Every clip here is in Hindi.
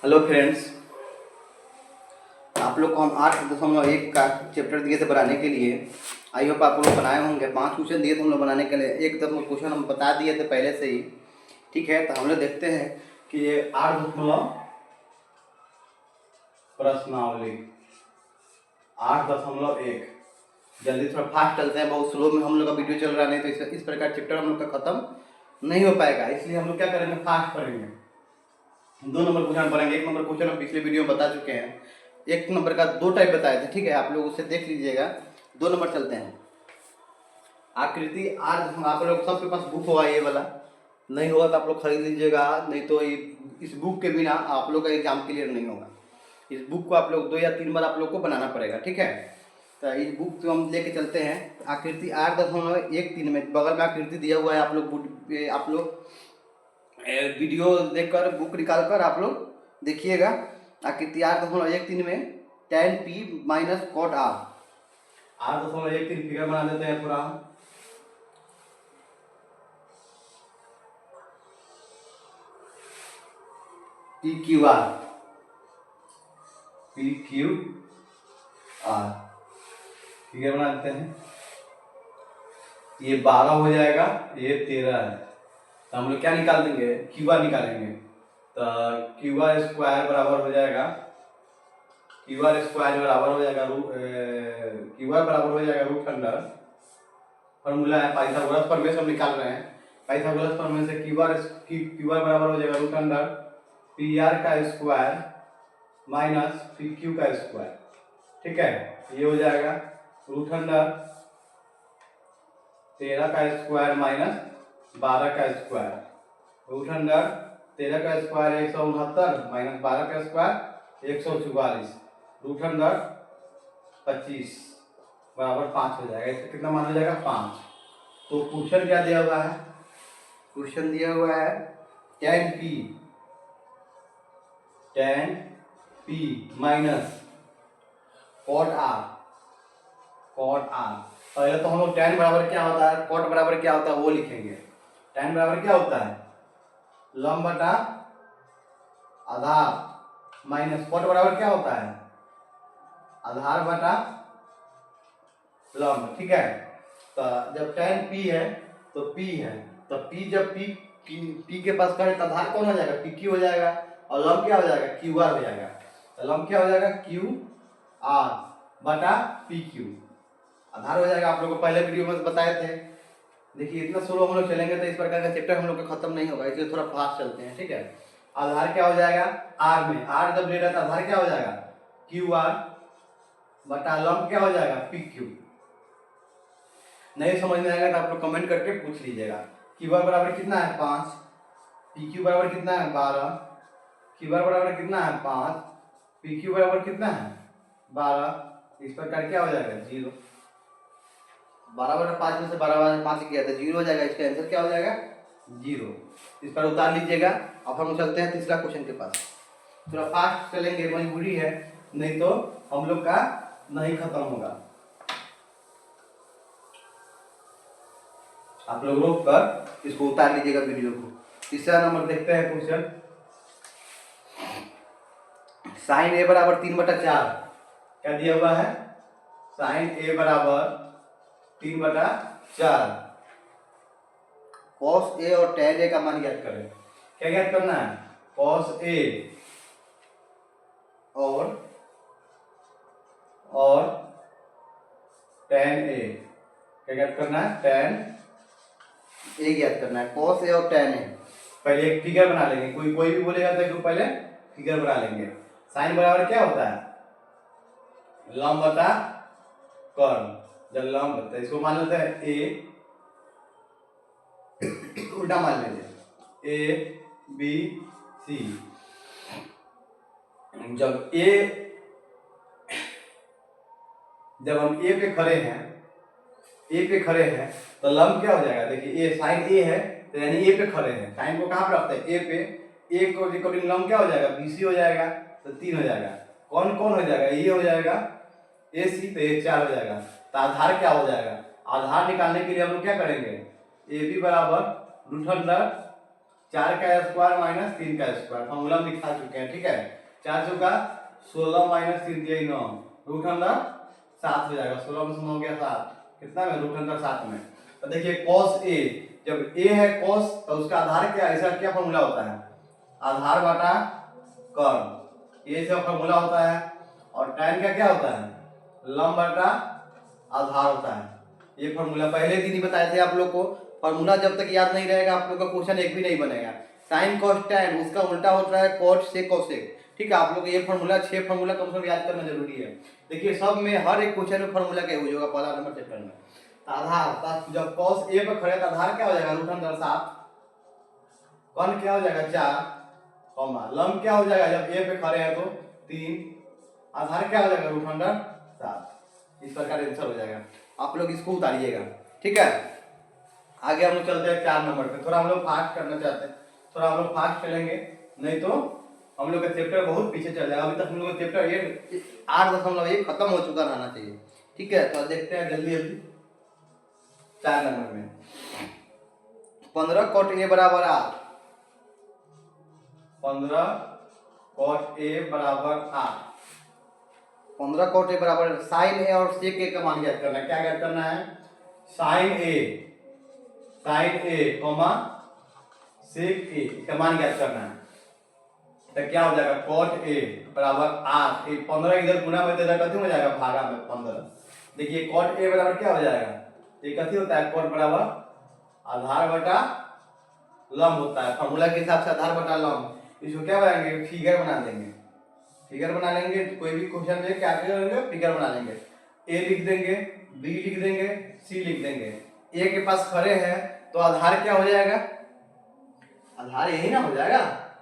हेलो फ्रेंड्स, आप लोग को हम 8.1 का चैप्टर दिए थे बनाने के लिए। आई होप आप लोग बनाए होंगे। 5 क्वेश्चन दिए थे हम लोग बनाने के लिए। एक दम क्वेश्चन हम बता दिए थे पहले से ही। ठीक है, तो हम लोग देखते हैं कि ये 8 प्रश्नावली 8.1। जल्दी थोड़ा फास्ट चलते हैं, बहुत स्लो में हम लोग का वीडियो चल रहा नहीं, तो इस प्रकार चैप्टर हम लोग का खत्म नहीं हो पाएगा। इसलिए हम लोग क्या करेंगे, फास्ट पढ़ेंगे। 2 नंबर क्वेश्चन पढ़ेंगे। 1 नंबर क्वेश्चन हम पिछले वीडियो में बता चुके हैं। 1 नंबर का 2 टाइप बताए थे, ठीक है, आप लोग उसे देख लीजिएगा। 2 नंबर चलते हैं। आकृति आर्ध, आप लोग सबके पास बुक होगा ये वाला। नहीं होगा तो आप लोग खरीद लीजिएगा, नहीं तो इस बुक के बिना आप लोग का एग्जाम क्लियर नहीं होगा। इस बुक को आप लोग 2 या 3 बार आप लोग को बनाना पड़ेगा, ठीक है। तो इस बुक को हम लेके चलते हैं। आकृति 8.1 3 में बगल में आकृति दिया हुआ है। आप लोग वीडियो देखकर बुक निकाल कर आप लोग देखिएगा। आकृति 8.1 3 में tan p minus cot r। 8.1 3 figure बना देते हैं पूरा। पी क्यू आर फिगर बना देते हैं। ये 12 हो जाएगा, ये 13 है। तो हम लोग क्या निकाल देंगे, क्यू आर निकालेंगे। तो क्यू आर स्क्वायर बराबर हो जाएगा, क्यू आर बराबर हो जाएगा रूट अंडर, फॉर्मूला है पाइथागोरस प्रमेय से हम निकाल रहे हैं। पाइथागोरस प्रमेय से क्यू आर बराबर हो जाएगा रूट अंडर पी आर का स्क्वायर माइनस पी क्यू का स्क्वायर। ठीक है, ये हो जाएगा रूट अंडर 13 का स्क्वायर माइनस 12 का स्क्वायर। रूट अंडर 13 का स्क्वायर 169 माइनस 12 का स्क्वायर 144। रूट अंडर 25 बराबर 5 हो जाएगा। इसका कितना मान हो जाएगा, 5। तो क्वेश्चन क्या दिया हुआ है, क्वेश्चन दिया हुआ है tan p minus cot r। पहले तो हम लोग tan बराबर क्या होता है, cot बराबर क्या होता है वो लिखेंगे। tan बराबर क्या होता है, लंब बटा आधार, माइनस cot बराबर क्या होता है, आधार बटा लंब। ठीक है, तो जब tan p है तो p है, तो p जब p के पास करे तो आधार कौन हो जाएगा, pq हो जाएगा, और लंब क्या हो जाएगा, qr हो जाएगा। तो लंब क्या हो जाएगा, qr बटा pq, आधार हो जाएगा। आप लोग को पहले वीडियो में बताए थे। देखिए इतना स्लो हम लोग चलेंगे तो इस प्रकार का चैप्टर हम लोग का खत्म नहीं होगा, इसलिए थोड़ा फास्ट चलते हैं। ठीक है, आधार क्या हो जाएगा, r में r जब ले रहा था आधार क्या हो जाएगा, qr बटा लंब क्या हो जाएगा, pq। नहीं समझ में आएगा तो आप लोग कमेंट करके पूछ लीजिएगा। क्यू आर बराबर कितना है, 5। पी क्यू बराबर कितना है, 12। क्यू आर बराबर कितना है, 5। पी क्यू बराबर कितना है, 12। इस प्रकार क्या हो जाएगा, 0। 12/5 में से 12/5 किया था 0 हो जाएगा। इसका आंसर क्या हो जाएगा, 0। इस पर उतार लीजिएगा। अब हम चलते हैं तीसरा क्वेश्चन के पास। थोड़ा फास्ट चलेंगे, मजबूरी है, नहीं तो हम लोग का नहीं खत्म होगा। आप लोग रोक कर इसको उतार लीजिएगा वीडियो को। तीसरा नंबर देखते हैं क्वेश्चन। साइन ए बराबर 3/4 क्या दिया हुआ है, साइन ए बराबर 3/4। कॉस ए और tan ए का मान ज्ञात करें। क्या ज्ञात करना है, कॉस ए और tan ए। क्या ज्ञात करना है, tan ए ज्ञात करना है, कॉस ए और tan ए। पहले एक फिगर बना लेंगे, कोई भी बोलेगा तो पहले फिगर बना लेंगे। साइन बराबर क्या होता है, लंब बटा कर्ण। जब लंब तो इसको मान लेते हैं ए, उल्टा मान लीजिए ए बी सी। जब हम ए पे खड़े हैं तो लंब क्या हो जाएगा, देखिए ए साइन ए है तो यानी ए पे खड़े हैं। साइन को कहाँ पे रखते हैं, ए पे। ए को रिकॉर्डिंग लंब क्या हो जाएगा, बीसी हो जाएगा, तो 3 हो जाएगा। कौन हो जाएगा, ये हो जाएगा ए सी, तो ये 4 हो जाएगा। तो आधार क्या हो जाएगा, आधार निकालने के लिए हम लोग क्या करेंगे, ए बी बराबर रूट अंडर 4 का स्क्वायर माइनस 3 का स्क्वायर फॉर्मूला हम लिखा चुके हैं, ठीक है। 4 चौका 16 माइनस 3 दिया 9, रूट अंडर 7 हो जाएगा। 16 में से 9 गया 7, कितना में रूट अंडर 7 में। तो देखिए कॉस ए, जब ए है कॉस तो उसका आधार क्या है, इसका क्या फॉर्मूला होता है, आधार बटा कर्ण, ये सब फॉर्मूला होता है। और tan का क्या होता है, लंब बटा आधार होता है। ये फॉर्मूला पहले दिन ही बताए थे आप लोग को। फॉर्मूला जब तक याद नहीं रहेगा आप लोग का क्वेश्चन एक भी नहीं बनेगा। साइन कॉस टैन उसका उल्टा होता है कॉट से कोसेक, ठीक है। आप लोग ये फॉर्मूला 6 फॉर्मूला कम से कम याद करना जरूरी है। देखिए सब में हर एक क्वेश्चन में फॉर्मूला क्या यूज होगा पहला नंबर चैप्टर में। आधार, जब कॉस ए पर खड़े तो आधार क्या हो जाएगा रूट अंडर 7, कौन क्या हो जाएगा 4, कॉमा लंब क्या हो जाएगा जब ए पे खड़े हैं तो 3, आधार क्या हो जाएगा रूट अंडर 7। इस प्रकार आंसर हो जाएगा। आप लोग इसको उतारिएगा, ठीक है। आगे हम लोग चलते हैं 4 नंबर पे। थोड़ा हम लोग फास्ट करना चाहते हैं, थोड़ा हम लोग फास्ट चलेंगे, नहीं तो हम लोग का चैप्टर बहुत पीछे चल जाएगा। अभी तक हम लोग का चैप्टर 8.1 खत्म हो चुका रहना चाहिए, ठीक है। तो देखते हैं जल्दी जल्दी 4 नंबर में। 15 cot a बराबर 8, 15 cot a बराबर 8, 15 cot a बराबर साइन ए और सेक ए का मान ज्ञात करना है। क्या ज्ञात करना है, साइन ए कॉमा सेक ए का मान ज्ञात करना है। तो क्या हो जाएगा cot a बराबर 8, 15 इधर गुना में इधर कथी हो जाएगा भागा में 15। देखिए cot a बराबर क्या हो जाएगा, ये कथी होता है cot बराबर आधार बटा लंब होता है। फॉर्मूला के हिसाब से आधार बटा लंब, इसको क्या बनाएंगे फिगर बना लेंगे, फिगर बना लेंगे। कोई भी क्वेश्चन में क्या करेंगे फिगर बना लेंगे। ए लिख देंगे, बी लिख देंगे, सी लिख देंगे। ए के पास खड़े हैं तो आधार क्या हो जाएगा, आधार यही ना हो जाएगा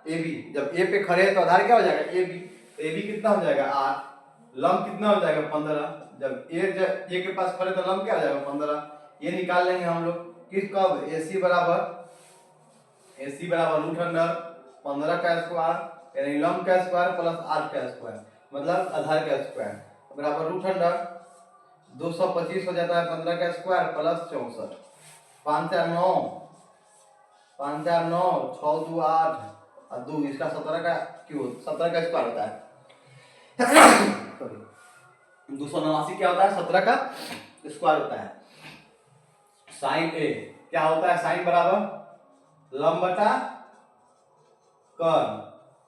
ए बी। जब ए पे खड़े हैं तो आधार क्या हो जाएगा ए बी, तो ए बी कितना हो जाएगा 8, लंब कितना हो जाएगा 15। जब ए के पास खड़े तो लंब क्या हो जाएगा 15। ये निकाल लेंगे हम लोग किस कब, AC बराबर रूट अंडर 15 का स्क्वायर यानी लंब का स्क्वायर प्लस 8 का स्क्वायर मतलब आधार का स्क्वायर बराबर रूट अंडर 225 हो जाता है 15 का स्क्वायर प्लस 64, 5 4 9, 5 4 9, 6 2 8 और 2 इसका 17 का क्यूब, 17 का स्क्वायर होता है। सॉरी 289 क्या होता है 17 का स्क्वायर होता है। साइन ए क्या होता है, साइन बराबर लंब बटा कर्ण,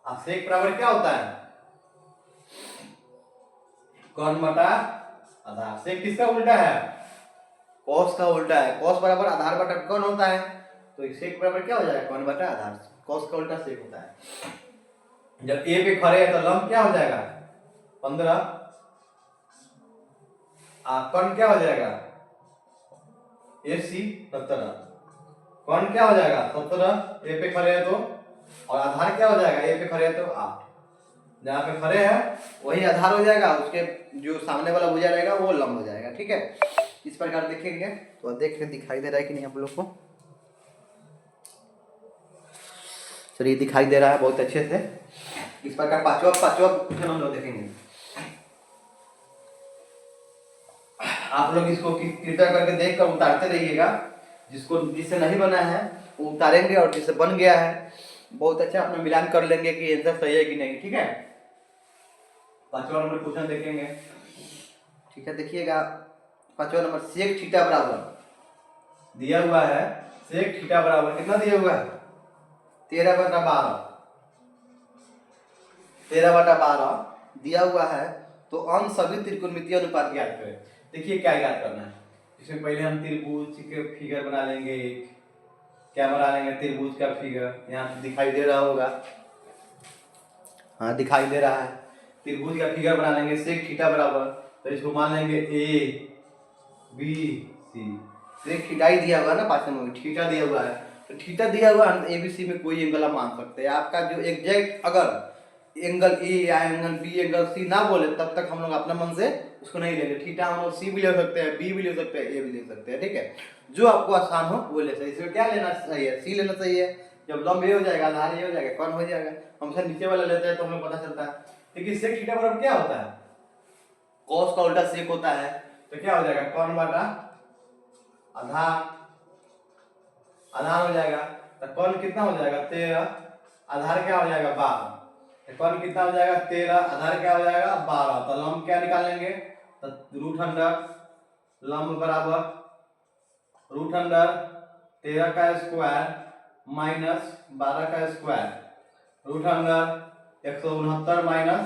और सेक बराबर क्या होता है कर्ण बटा आधार। सेक किसका उल्टा है, कॉस का उल्टा है। कॉस बराबर आधार बटा कर्ण होता है, तो सेक बराबर क्या हो जाएगा कर्ण बटा आधार। कॉस का उल्टा सेक होता है। जब ए पे खड़े हैं तो लंब क्या हो जाएगा 15, कर्ण क्या हो जाएगा AC 17, कर्ण क्या हो जाएगा 17 ए पे खड़े हैं तो, और आधार क्या हो जाएगा ए पे खड़े हैं तो 8, जहाँ पे खड़े हैं वही आधार हो जाएगा, उसके जो सामने वाला भुजा रहेगा वो लंब हो जाएगा, ठीक है। इस प्रकार देखेंगे तो देख दिखाई दे रहा है कि नहीं आप लोग को, चलिए दिखाई दे रहा है बहुत अच्छे से। इस प्रकार पांचवा क्वेश्चन हम लोग देखेंगे। आप लोग इसको कृपया करके देख कर उतारते रहिएगा, जिससे नहीं बना है वो उतारेंगे और जिससे बन गया है बहुत अच्छा अपना मिलान कर लेंगे कि आंसर सही है कि नहीं, ठीक है। 5वां नंबर क्वेश्चन देखेंगे, ठीक है। देखिएगा 5वां नंबर, सेक थीटा बराबर दिया हुआ है, सेक थीटा बराबर कितना दिया हुआ है 13/12, 13/12 दिया हुआ है। तो अंश सभी त्रिकोणमितीय अनुपात ज्ञात करें। देखिए क्या ज्ञात करना है, इसमें पहले हम त्रिभुज के फिगर बना लेंगे। क्या बना लेंगे, त्रिभुज का फिगर, यहाँ दिखाई दे रहा होगा, हाँ दिखाई दे रहा है। त्रिभुज का फिगर बना लेंगे सेक थीटा बराबर, तो इसको मान लेंगे ABC। सेक थीटा ही दिया हुआ है ना, 5 नंबर थीटा दिया हुआ है, तो थीटा दिया हुआ है ABC में कोई एंगल आप मान सकते हैं। आपका जो एग्जैक्ट अगर एंगल ए या एंगल बी एंगल सी ना बोले तब तक हम लोग अपना मन से उसको नहीं लेंगे। थीटा हम लोग सी भी ले सकते हैं, बी भी ले सकते हैं, ए भी ले सकते हैं, ठीक है। जो आपको आसान हो वो ले सकते हैं। इसमें क्या लेना चाहिए, सी लेना चाहिए। जब लंब ए हो जाएगा आधार ए हो जाएगा कौन हो जाएगा, हम सब नीचे वाला लेते हैं तो हमें पता चलता है। लेकिन सेक थीटा बराबर क्या होता है, कॉस का उल्टा सेक होता है, तो क्या हो जाएगा कौन बटा आधार, आधार हो जाएगा। तो कौन कितना हो जाएगा 13, आधार क्या हो जाएगा 12। कौन कितना हो जाएगा 13, आधार क्या हो जाएगा 12। तो लंब क्या निकालेंगे, तो रूट अंडर लंब बराबर रूट अंडर 13 का स्क्वायर माइनस 12 का स्क्वायर रूट अंडर 169 माइनस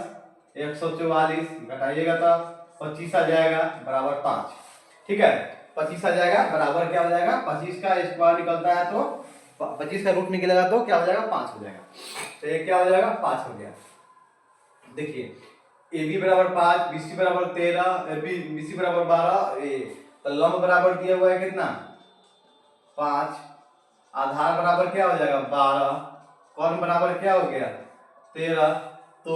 144 घटाइएगा तो 25 आ जाएगा बराबर 5। ठीक है, 25 आ जाएगा बराबर क्या हो जाएगा, 25 का स्क्वायर निकलता है तो 25 का रूट निकलेगा तो क्या हो जाएगा 5 हो जाएगा। तो ये क्या हो जाएगा 5 हो गया। देखिए ए बी बराबर 5, बी सी बराबर 13, बी सी बराबर 12, ए तो लंब बराबर दिया हुआ है कितना 5, आधार बराबर क्या हो जाएगा 12, कौन बराबर क्या हो गया 13। तो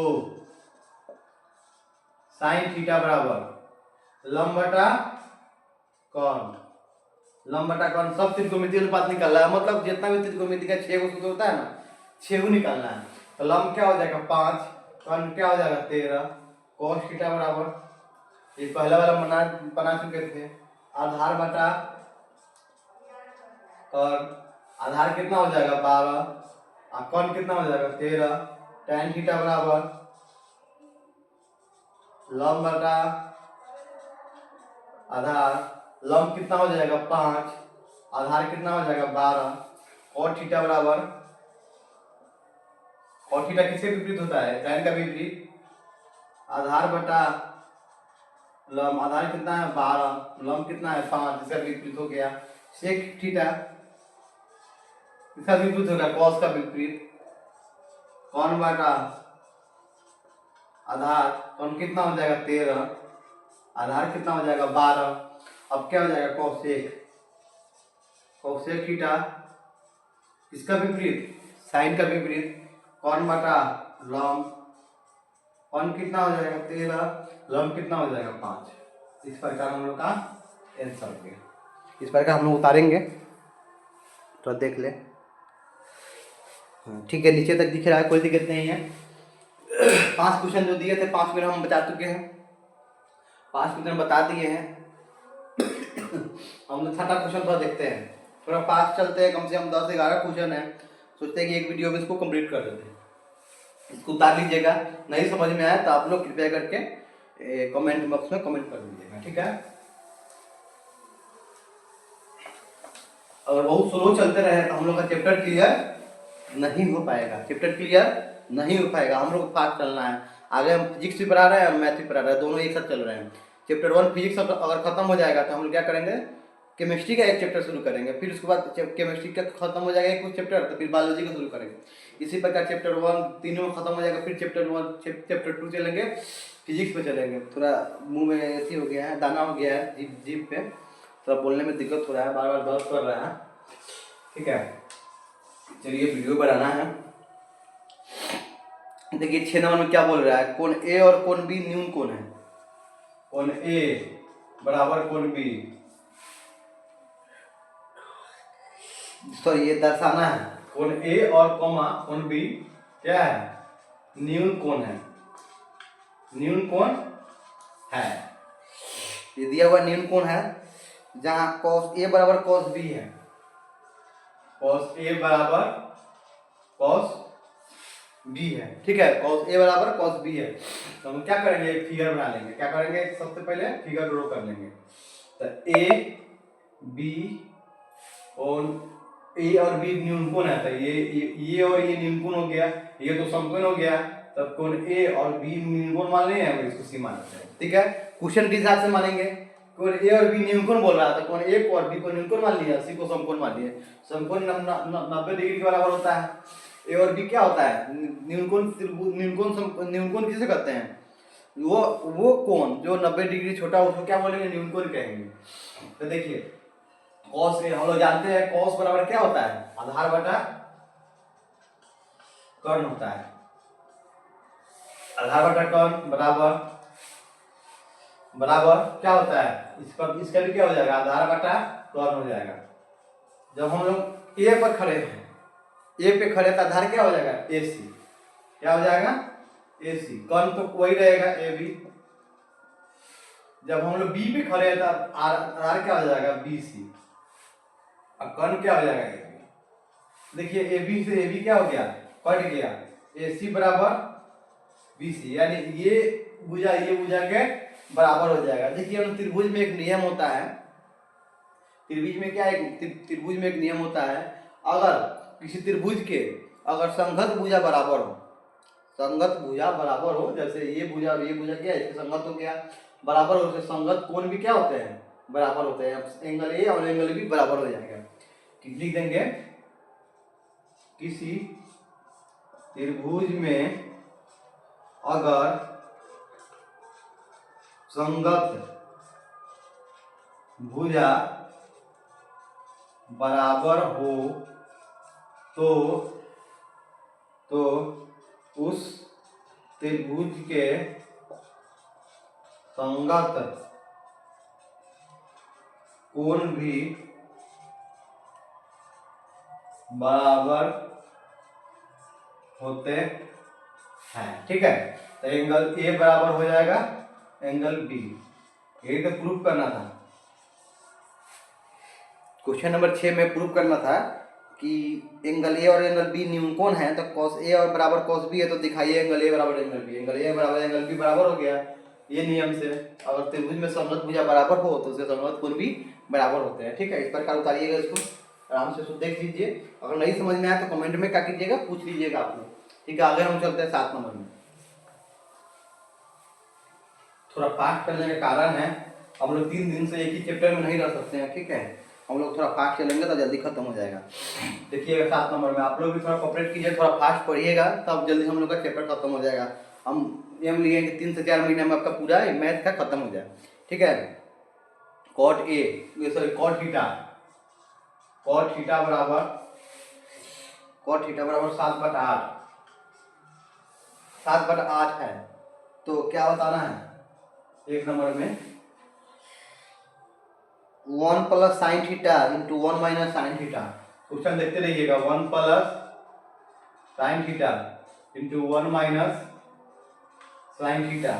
साइन थीटा बराबर लंब बटा कौन, लंब बटा कौन, सब त्रिकोणमितीय अनुपात निकालना है, मतलब जितना भी त्रिकोणमिति का 6 को सूत्र होता है ना 6 को निकालना है। तो लंब क्या हो जाएगा 5, कौन क्या हो जाएगा 13, कॉस थीटा बराबर ये पहला वाला बना चुके थे, आधार बटा कौन, आधार कितना हो जाएगा 12 और कौन कितना हो जाएगा 13, tan थीटा बराबर लंब बटा आधार, लंब कितना हो जाएगा 5, आधार कितना हो जाएगा 12, cos थीटा बराबर, cos थीटा किसके विपरीत होता है tan का विपरीत, आधार बटा लंब, आधार कितना है 12, लंब कितना है 5, इसका विपरीत हो गया sec थीटा, इसका विपरीत होगा cos का विपरीत, कौन बटा आधार, कौन कितना हो जाएगा 13, आधार कितना हो जाएगा 12, अब क्या हो जाएगा cosec, cosec थीटा इसका विपरीत साइन का विपरीत, कौन बटा लंब, कौन कितना हो जाएगा 13, लंब कितना हो जाएगा 5। इस प्रकार हम लोग का आंसर हो गया। इस प्रकार हम लोग उतारेंगे तो देख ले, ठीक है नीचे तक दिख रहा है, कोई दिक्कत नहीं है। 5 क्वेश्चन जो दिए थे 5 मिनट हम बता चुके हैं, 5 क्वेश्चन बता दिए हैं। हम लोग 6वां क्वेश्चन थोड़ा देखते हैं, थोड़ा फास्ट चलते हैं, कम से कम 10-11 क्वेश्चन है, सोचते हैं कि एक वीडियो में इसको कंप्लीट कर देते हैं। इसको उतार लीजिएगा, नहीं समझ में आया तो आप लोग कृपया करके कमेंट बॉक्स में कमेंट कर दीजिएगा, ठीक है। अगर बहुत स्लो चलते रहे तो हम लोग का चैप्टर क्लियर नहीं हो पाएगा, चैप्टर क्लियर नहीं हो पाएगा। हम लोग को फास्ट चलना है, आगे हम फिजिक्स भी पढ़ा रहे हैं और मैथ भी पढ़ा रहे हैं, दोनों एक साथ चल रहे हैं। चैप्टर 1 फिजिक्स अगर खत्म हो जाएगा तो हम लोग क्या करेंगे, केमिस्ट्री का एक चैप्टर शुरू करेंगे, फिर उसके बाद केमिस्ट्री का खत्म हो जाएगा कुछ चैप्टर, तो फिर बायोलॉजी का शुरू करेंगे। इसी प्रकार चैप्टर 1 तीनों में खत्म हो जाएगा, फिर चैप्टर 2 चलेंगे, फिजिक्स पे चलेंगे। थोड़ा मुंह में ऐसी हो गया है, दाना हो गया है जीभ पे, थोड़ा बोलने में दिक्कत हो रहा है, बार बार दर्द कर रहा है, ठीक है। चलिए वीडियो बनाना है। देखिए 6 नंबर में क्या बोल रहा है, कोण ए और कोण बी न्यून कोण है, कोण ए बराबर कोण बी, सॉरी ये दर्शाना है, कोण ए और कोण बी क्या है न्यून कोण है, न्यून कोण है। ये दिया हुआ न्यून कोण है जहां cos ए बराबर cos बी है, cos ए बराबर cos बी है, ठीक है, cos ए बराबर cos बी है। तो हम क्या करेंगे, एक फिगर बना लेंगे, क्या करेंगे सबसे पहले फिगर ड्रॉ कर लेंगे। तो ए बी और ए और बी न्यूनकोण है, तो ये और ये न्यूनकोण हो गया, ये तो समकोण हो गया, तब कोण ए और बी न्यूनकोण मान लें या इसको सी मान लेते हैं, ठीक है। क्वेश्चन के हिसाब से मानेंगे, कोण ए और बी न्यूनकोण बोल रहा था, कोण ए को और बी को न्यूनकोण मान लिया, सी को समकोण मान लिया। समकोण 90 डिग्री के बराबर होता है, ए और बी क्या होता है न्यूनकोण, न्यूनकोण किसे कहते हैं, वो कोण जो 90 डिग्री छोटा उसको क्या बोलेंगे न्यूनकोण कहेंगे। तो देखिए cos ए हम लोग जानते हैं cos बराबर क्या होता है, आधार बटा कर्ण होता है, आधार बटा कर्ण बराबर क्या होता है, इसका भी क्या हो जाएगा आधार बटा कर्ण हो जाएगा। जब हम लोग ए पर खड़े हैं, ए पे खड़े तो आधार क्या हो जाएगा AC, क्या हो जाएगा AC, कर्ण तो वही रहेगा AB। जब हम लोग बी पे खड़े हैं तो आधार क्या हो जाएगा BC, और कर्ण क्या हो जाएगा AB। देखिए ए बी से ए बी क्या हो गया, कट गया, ए सी बराबर बी सी, यानी ये भुजा के बराबर हो जाएगा। देखिए हम त्रिभुज में एक नियम होता है, त्रिभुज में क्या है, त्रिभुज में एक नियम होता है, अगर किसी त्रिभुज के अगर संगत भुजा बराबर हो, संगत भुजा बराबर हो, जैसे ये भुजा और ये भुजा क्या है, इसके संगत हो गया, बराबर हो, संगत कोण भी क्या होते हैं, बराबर होते हैं। एंगल ए और एंगल बी बराबर हो जाएगा। लिख देंगे किसी त्रिभुज में अगर संगत भुजा बराबर हो तो उस त्रिभुज के संगत कोण भी बराबर होते हैं। ठीक है, तो एंगल ए बराबर हो जाएगा एंगल बी, ये तो प्रूफ करना था। क्वेश्चन नंबर 6 में प्रूफ करना था कि एंगल ए और एंगल बी न्यूनकोण है, तो cos ए और बराबर cos बी है, तो दिखाइए एंगल ए बराबर एंगल बी, एंगल ए बराबर एंगल बी बराबर हो गया। ये नियम से अगर त्रिभुज में संगत भुजा बराबर हो तो उसके संगत कोण भी बराबर होते हैं। ठीक है, इस प्रकार उतारिएगा, इसको आराम से देख लीजिए। अगर नहीं समझ में आया तो कमेंट में क्या कीजिएगा, पूछ लीजिएगा आप लोग। ठीक है, आगे हम चलते हैं 7 नंबर में। थोड़ा फास्ट करने का कारण है, हम लोग 3 दिन से एक ही चैप्टर में नहीं रह सकते हैं। ठीक है, हम लोग थोड़ा फास्ट चलेंगे तो जल्दी खत्म हो जाएगा। देखिएगा 7 नंबर में आप लोग भी थोड़ा कोऑपरेट कीजिए, थोड़ा फास्ट पढ़िएगा, तब जल्दी हम लोग का चैप्टर खत्म हो जाएगा। हम एम लिए कि 3 से 4 महीने में आपका पूरा मैथ का खत्म हो जाए। ठीक है, cot A sorry cot theta बराबर 7/8, 7/8 है, तो क्या बताना है 1 नंबर में, 1 + sin theta into 1 - sin theta. Question देखते रहिएगा, 1 + sin theta into 1 - sin theta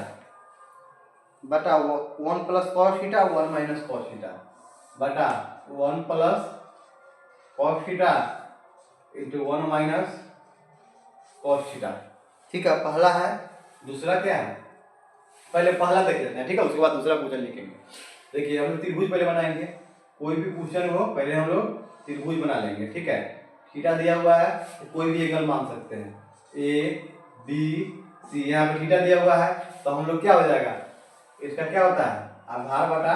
बटा 1 + cos थीटा 1 - cos थीटा बटा 1 + cos theta into 1 - cos theta. ठीक है, पहला है। दूसरा क्या है, पहले पहला देख लेते हैं। ठीक है, उसके बाद दूसरा क्वेश्चन लिखेंगे। देखिए हम लोग त्रिभुज पहले बनाएंगे, कोई भी क्वेश्चन हो पहले हम लोग त्रिभुज बना लेंगे। ठीक है, थीटा दिया हुआ है तो कोई भी एंगल मान सकते हैं, ए बी सी, यहाँ पे थीटा दिया हुआ है तो हम लोग क्या हो जाएगा, इसका क्या होता है आधार बटा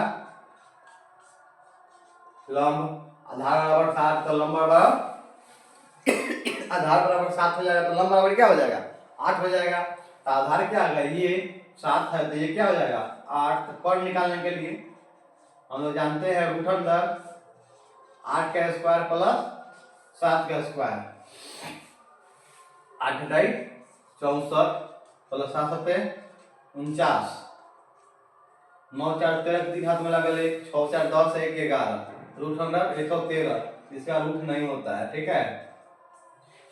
लंब, आधार बराबर 7, तो लंब बराबर आधार बराबर 7 हो जाएगा, तो लंब बराबर क्या हो जाएगा 8 हो जाएगा। तो आधार क्या होगा, ये 7 है तो ये क्या हो जाएगा 8। तो कॉर्ड निकालने के लिए हम लोग जानते हैं रूट अंडर 8 का स्क्वायर प्लस 7 का स्क्वायर, 8 × 64 प्लस 7 49, 9 4 13 3 हाथ में लगल 1, 6 4 10 1 11, रूट अंडर 113, इसका रूट नहीं होता है। ठीक है,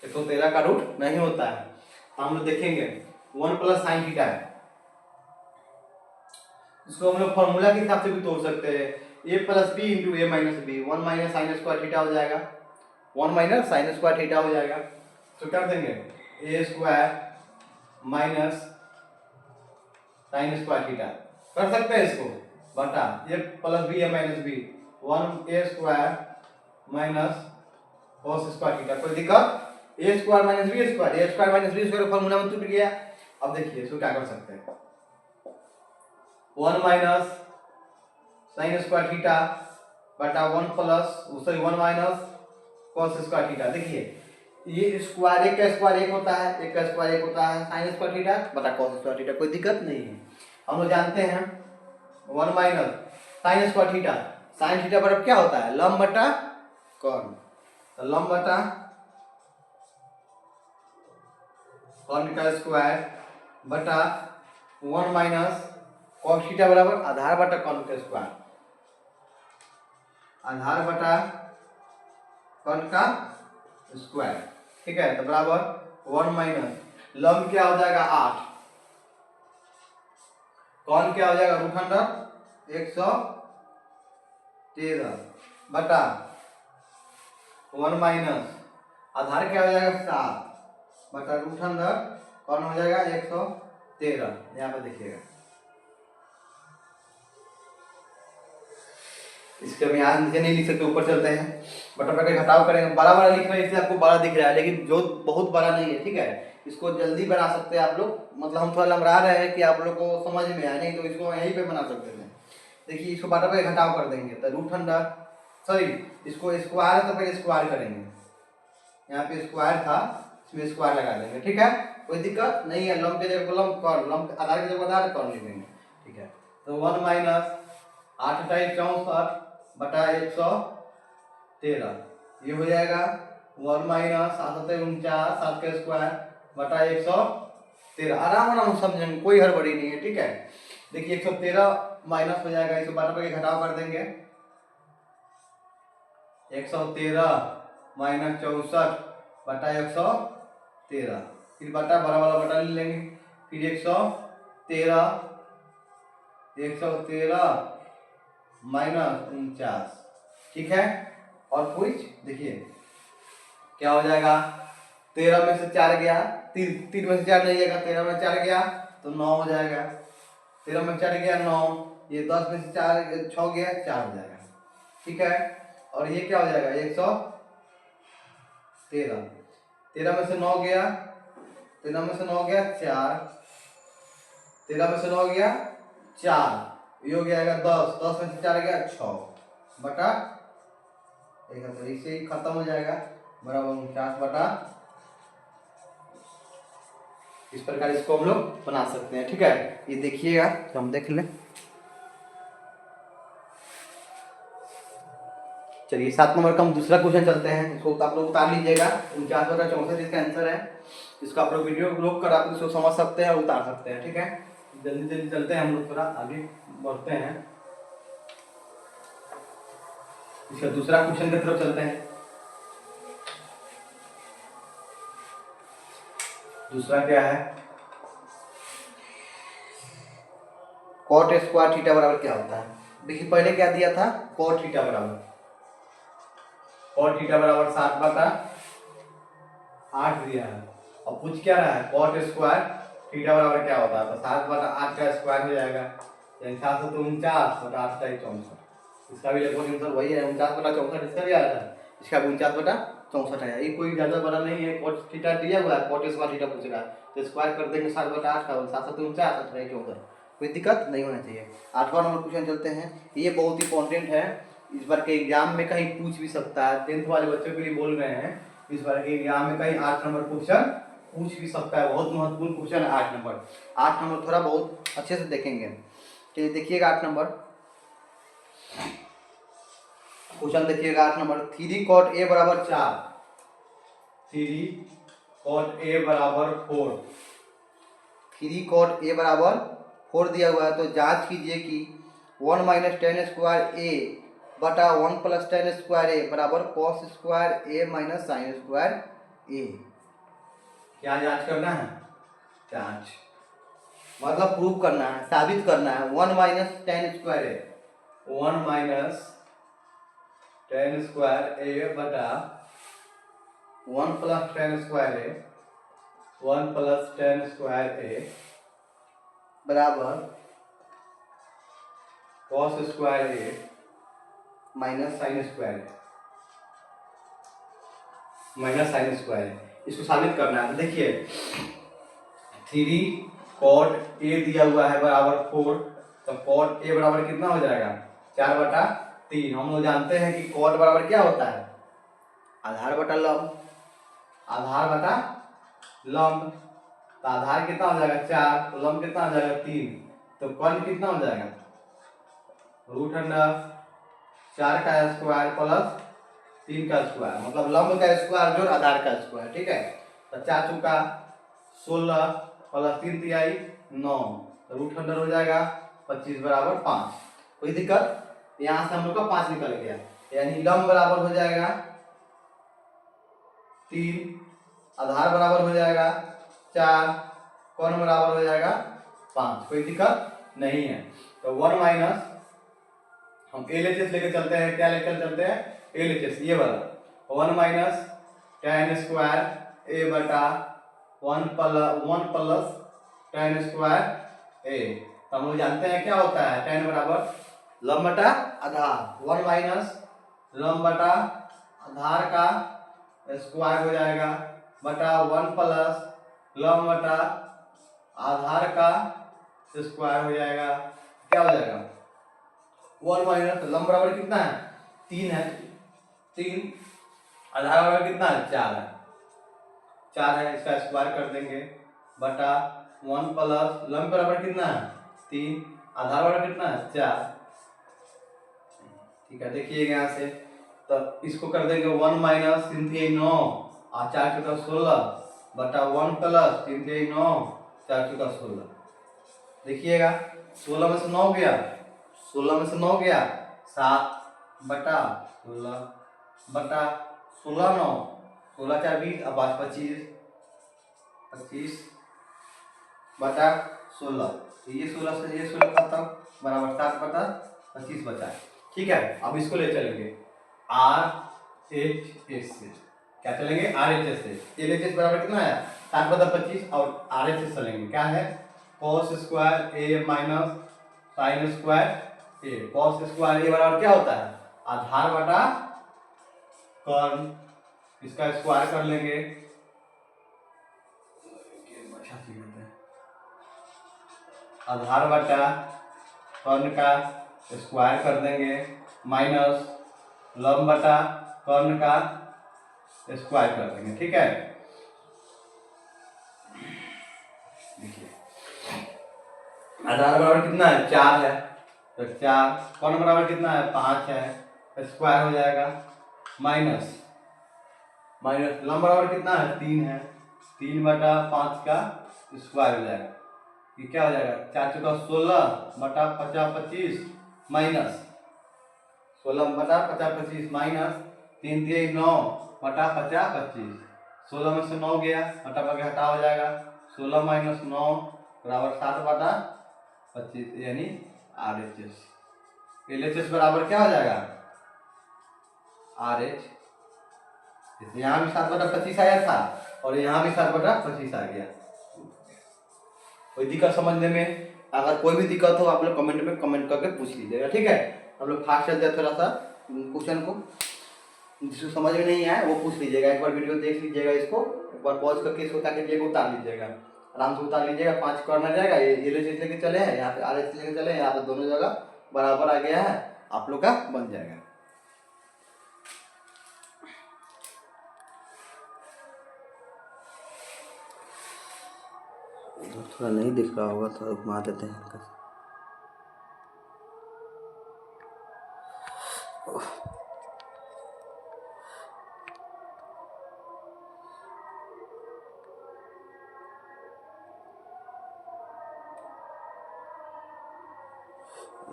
113 का रूट नहीं होता है। तो हम लोग देखेंगे 1 + sin थीटा है, इसको हम लोग फॉर्मूला के हिसाब से भी तोड़ सकते हैं, a + b × a - b, 1 - sin² theta हो जाएगा, 1 - sin² थीटा हो जाएगा। तो कर देंगे a² - sin² थीटा, कर सकते हैं इसको, बटा a + b a - b, 1a² - cos² theta. कोई दिक्कत, a² - b² का फॉर्मूला में टूट गया। अब देखिए इसको क्या कर सकते हैं, 1 - sin² थीटा बटा 1 - cos² थीटा। देखिए ये स्क्वायर, एक का स्क्वायर एक होता है, एक का स्क्वायर एक होता है, sin² थीटा बटा cos² थीटा, कोई दिक्कत नहीं है। हम लोग जानते हैं 1 - sin² थीटा, sin थीटा बराबर क्या होता है लंब बटा कॉन, तो लंब बटा कॉन का स्क्वायर बटा 1 - cos थीटा बराबर आधार बटा कॉन का स्क्वायर, आधार बटा कॉन का स्क्वायर। ठीक है, तो बराबर 1 - लंब क्या हो जाएगा 8, कॉन क्या हो जाएगा रूट अंडर 113 बटा 1 - आधार क्या हो जाएगा 7 बटा रूट अंडर कौन हो जाएगा 113। यहाँ पे देखिएगा इसके हम यहाँ नीचे नहीं लिख सकते, ऊपर चलते हैं। बटा बटा घटाव करेंगे, बड़ा बड़ा लिख रहे हैं इसलिए आपको बड़ा दिख रहा है, लेकिन जो बहुत बड़ा नहीं है, ठीक है। इसको जल्दी बना सकते हैं आप लोग, मतलब हम थोड़ा लमरा रहे हैं कि आप लोग को समझ में आए, नहीं तो इसको यहीं पे बना सकते थे। देखिए इसको बटा पे घटाव कर देंगे तो रूट अंडर सॉरी इसको स्क्वायर तो पहले स्क्वायर करेंगे, यहाँ पे स्क्वायर था इसमें स्क्वायर लगा देंगे, ठीक है। कोई दिक्कत नहीं है, लंब के जगह लंब कर, लंब आधार की जगह आधार कर लिख देंगे, ठीक है। तो 1 माइनस 8×64 बटा 113 ये हो जाएगा 1 माइनस 7×49 7 का स्क्वायर बटा 113। आराम आराम समझेंगे, कोई हड़बड़ी नहीं है, ठीक है। देखिए 113 माइनस हो जाएगा, इसको बटा पे घटाव कर देंगे, 113 माइनस 64 बटा 113, फिर बटा बड़ा वाला बटा ले लेंगे, फिर 113 माइनस 49, ठीक है। और कुछ देखिए क्या हो जाएगा, 13 में से 4 गया, 3 में से 4 नहीं जाएगा, 13 में 4 गया तो 9 हो जाएगा, 13 में 4 गया 9, ये 10 में से 4 6 गया 4 हो जाएगा, ठीक है। और ये क्या हो जाएगा 113, 13 में से 9 गया, 13 में से 9 गया 4, 13 में से 9 गया 4, ये हो गया 10, 10 में से 4 गया 6 बटा 71, इससे ही खत्म हो जाएगा बराबर 49 बटा। इस प्रकार इसको हम लोग बना सकते हैं, ठीक है। ये देखिएगा तो हम देख लें, चलिए 7 नंबर का हम दूसरा क्वेश्चन चलते हैं। इसको आप लोग उतार लीजिएगा, 49/64 इसका आंसर है। इसका आप लोग वीडियो रोक कर आप इसको समझ सकते हैं और उतार सकते हैं, ठीक है। जल्दी जल्दी चलते हैं, हम लोग थोड़ा आगे बढ़ते हैं, इसका दूसरा क्वेश्चन की तरफ चलते हैं। दूसरा क्या है, cot स्क्वायर थीटा बराबर क्या होता है। देखिए पहले क्या दिया था, cot थीटा बराबर 7/8 दिया है, और पूछ क्या रहा है cot स्क्वायर थीटा बराबर क्या होता है, तो 7/8 का स्क्वायर हो जाएगा, यानी 749/8 इसका भी लगभग आंसर वही है, 49/64 इसका भी आया था, इसका भी 49/64 है। ये कोई ज्यादा बड़ा नहीं है, cot थीटा दिया हुआ है, cot स्क्वायर थीटा पूछ रहा है तो स्क्वायर कर देंगे 7/8 का, 749/8 कोई दिक्कत नहीं होना चाहिए। 8वां नंबर क्वेश्चन चलते हैं, ये बहुत इंपॉर्टेंट है, इस बार के एग्जाम में कहीं पूछ भी सकता है, 10th वाले बच्चों के लिए बोल रहे हैं, इस बार के एग्जाम में कहीं 8 नंबर क्वेश्चन पूछ भी सकता है, बहुत महत्वपूर्ण क्वेश्चन है 8 नंबर। 8 नंबर थोड़ा बहुत अच्छे से देखेंगे, चलिए देखिएगा 8 नंबर क्वेश्चन देखिएगा। 8 नंबर 3 cot a बराबर 4, 3 cot a बराबर 4, 3 cot a बराबर 4 दिया हुआ है, तो जांच कीजिए कि 1 माइनस टेन स्क्वायर a बटा 1 प्लस टेन स्क्वायर a बराबर cos square a minus sine square a। क्या जांच करना है, जांच मतलब प्रूव करना है, साबित करना है। 1 minus ten square a, 1 minus ten square a बटा 1 plus ten square a, 1 plus ten square a बराबर cos square a minus sine square इसको साबित करना है। तो देखिए 3 cot a दिया हुआ है बराबर 4, तो cot a बराबर कितना हो जाएगा 4/3। हम लोग जानते हैं कि cot बराबर क्या होता है, आधार बटा लंब, आधार बटा लंब, तो आधार कितना हो जाएगा 4, तो लंब कितना हो जाएगा 3, तो कॉन कितना हो जाएगा रूट अंडर 4 का स्क्वायर प्लस 3 का स्क्वायर, मतलब लंब का स्क्वायर जोड़ आधार का स्क्वायर, ठीक है। तो 4 चौका 16 प्लस 3 तिहाई 9, तो रूट अंडर हो जाएगा 25 बराबर 5। कोई दिक्कत, यहाँ से हम लोग का 5 निकल गया, यानी लंब बराबर हो जाएगा 3, आधार बराबर हो जाएगा 4, कोण बराबर हो जाएगा 5। कोई दिक्कत नहीं है। तो 1 माइनस हम LHS लेके चलते हैं, क्या लेकर चलते हैं LHS, ये वाला 1 माइनस tan स्क्वायर ए बटा 1 प्लस tan स्क्वायर ए। तो हम लोग जानते हैं क्या होता है, tan बराबर लंब बटा आधार, 1 माइनस लंब बटा आधार का स्क्वायर हो जाएगा बटा 1 प्लस लंब बटा आधार का स्क्वायर हो जाएगा। क्या हो जाएगा 1 माइनस लंब बराबर कितना है 3 है, 3 आधार बराबर कितना है 4 है, 4 है, इसका स्क्वायर कर देंगे बटा 1 प्लस लंब बराबर कितना है 3, आधार बराबर कितना है 4। ठीक है, देखिएगा यहाँ से तो इसको कर देंगे 1 माइनस 3 3 9 और 4 चौका 16 बटा 1 प्लस 3 3 9 4 चौका 16। देखिएगा 16 में से 9 गया, 16 में से 9 गया 7 बटा 16 बटा 16 9 16 4 20 और 5 25 25 बटा 16। ये 16 से ये 16 खत्म बराबर 7 बटा 25 बचा। ठीक है, अब इसको ले चलेंगे RHS से। क्या चलेंगे RHS से। LHS बराबर कितना है 7 बटा 25 और RHS चलेंगे क्या है cos स्क्वायर ए माइनस साइन स्क्वायर ए। cos स्क्वायर ए बराबर क्या होता है आधार बटा कर्ण, इसका स्क्वायर कर लेंगे आधार बटा कर्ण का स्क्वायर कर देंगे माइनस लंब बटा कर्ण का स्क्वायर कर देंगे। ठीक है, देखिए आधार बराबर कितना है 4 है तो 4, कर्ण बराबर कितना है 5 है, स्क्वायर हो जाएगा माइनस माइनस लंब बराबर कितना है 3 है, 3 बटा 5 का स्क्वायर हो जाएगा। ये क्या हो जाएगा 4 चौका 16 बटा 50 25 माइनस 16 बटा 50 25 माइनस 3 3 9 बटा 50 25। 16 में से 9 गया बटा बटा हटा हो जाएगा 16 माइनस 9 बराबर 7 बटा 25 यानी RHS। LHS बराबर क्या हो जाएगा RH, यहाँ भी 7 बटा 25 आया था और यहाँ भी 7 बटा 25 आ गया। कोई दिक्कत समझने में, अगर कोई भी दिक्कत हो आप लोग कमेंट में कमेंट करके पूछ लीजिएगा। ठीक है, हम लोग फास्ट चलते हैं थोड़ा सा क्वेश्चन को, जिसको समझ में नहीं आए वो पूछ लीजिएगा, एक बार वीडियो देख लीजिएगा, इसको एक बार पॉज करके इसको क्या कीजिएगा उतार लीजिएगा, आराम से उतार लीजिएगा। 5 करना जाएगा, ये LHS लेके चले हैं, यहाँ पे RHS लेके चले हैं, यहाँ पे दोनों जगह बराबर आ गया है, आप लोग का बन जाएगा। थोड़ा नहीं दिख रहा होगा, थोड़ा घुमा देते हैं हल्का सा।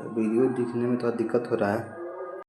वीडियो दिखने में थोड़ा दिक्कत हो रहा है।